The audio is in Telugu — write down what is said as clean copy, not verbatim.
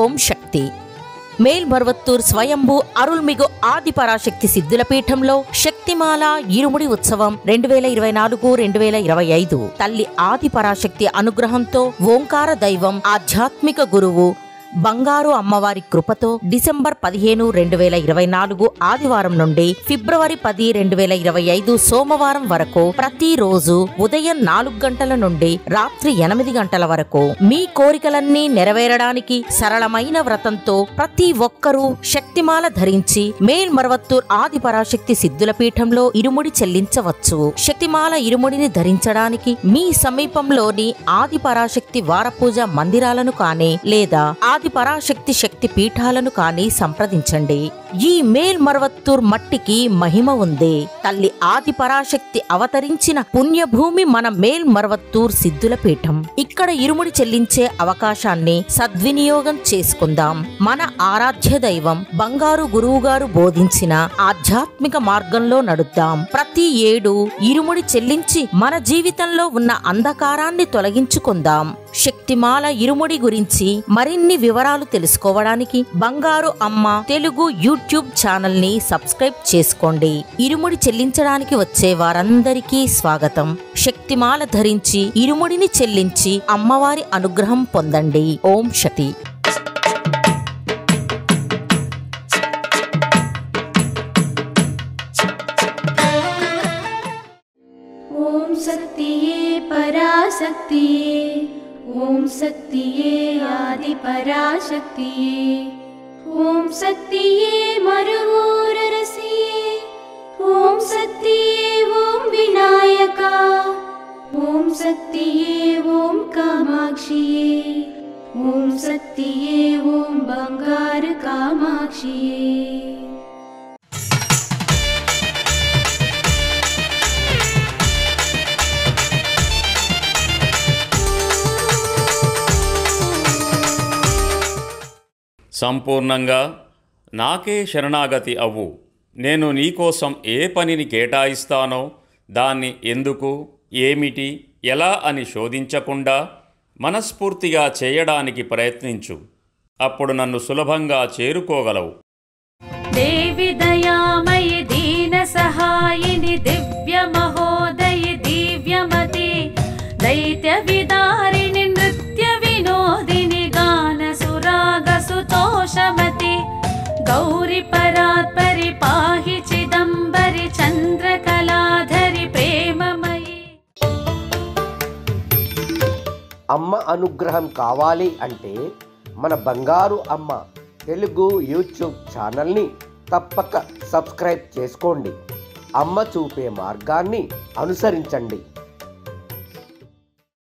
ఓం శక్తి. మేల్మరువత్తూర్ స్వయంభూ అరుల్మిగు ఆదిపరాశక్తి సిద్ధుల పీఠంలో శక్తిమాల ఇరుముడి ఉత్సవం 2024-2025 తల్లి ఆదిపరాశక్తి అనుగ్రహంతో ఓంకార దైవం ఆధ్యాత్మిక గురువు బంగారు అమ్మవారి కృపతో డిసెంబర్ 15, 2024 ఆదివారం నుండి ఫిబ్రవరి 10, 2025 సోమవారం వరకు ప్రతిరోజు ఉదయం 4 గంటల నుండి రాత్రి 8 గంటల వరకు మీ కోరికలన్నీ నెరవేరడానికి సరళమైన వ్రతంతో ప్రతి ఒక్కరూ శక్తిమాల ధరించి మేల్మరువత్తూర్ ఆదిపరాశక్తి సిద్ధుల పీఠంలో ఇరుముడి చెల్లించవచ్చు. శక్తిమాల ఇరుముడిని ధరించడానికి మీ సమీపంలోని ఆదిపరాశక్తి వారపూజ మందిరాలను కానీ లేదా ఆదిపరాశక్తి శక్తి పీఠాలను కానీ సంప్రదించండి. ఈ మేల్మరువత్తూర్ మట్టికి మహిమ ఉంది. తల్లి ఆదిపరాశక్తి అవతరించిన పుణ్యభూమి మన మేల్మరువత్తూర్ సిద్ధుల పీఠం. ఇక్కడ ఇరుముడి చెల్లించే అవకాశాన్ని సద్వినియోగం చేసుకుందాం. మన ఆరాధ్య దైవం బంగారు గురువుగారు బోధించిన ఆధ్యాత్మిక మార్గంలో నడుద్దాం. ప్రతి ఏడు ఇరుముడి చెల్లించి మన జీవితంలో ఉన్న అంధకారాన్ని తొలగించుకుందాం. శక్తిమాల ఇరుముడి గురించి మరిన్ని వివరాలు తెలుసుకోవడానికి బంగారు అమ్మ తెలుగు యూట్యూబ్ ఛానల్ ని సబ్స్క్రైబ్ చేసుకోండి. ఇరుముడి చెల్లించడానికి వచ్చే వారందరికీ స్వాగతం. శక్తిమాల ధరించి ఇరుముడిని చెల్లించి అమ్మవారి అనుగ్రహం పొందండి. ఓం శక్తి. ఓం శక్తియే పరాశక్తియే, ఓం శక్తియే ఆదిపరాశక్తియే, ఓం శక్తియే మరువూరరసియే, ఓం శక్తియే ఓం వినాయక, ఓం శక్తియే ఓం కామాక్షియే, ఓం శక్తియే ఓం బంగారు కామాక్షియే. సంపూర్ణంగా నాకే శరణాగతి అవ్వు. నేను నీకోసం ఏ పనిని కేటాయిస్తానో దాన్ని ఎందుకు, ఏమిటి, ఎలా అని శోధించకుండా మనస్ఫూర్తిగా చేయడానికి ప్రయత్నించు. అప్పుడు నన్ను సులభంగా చేరుకోగలవు. దేవి దయామయి దీన సహాయిని దివ్య మహోదయ దివ్యమతి దైత్య విదారిణి నృత్య వినోదిని గాన సురాగ సుతోషమతి గౌరి పరాత్పరి పాహి చిదంబరి చంద్రకళాధరి ప్రేమమయి. అమ్మ అనుగ్రహం కావాలి అంటే మన బంగారు అమ్మ తెలుగు యూట్యూబ్ ఛానల్ని తప్పక సబ్స్క్రైబ్ చేసుకోండి. అమ్మ చూపే మార్గాన్ని అనుసరించండి.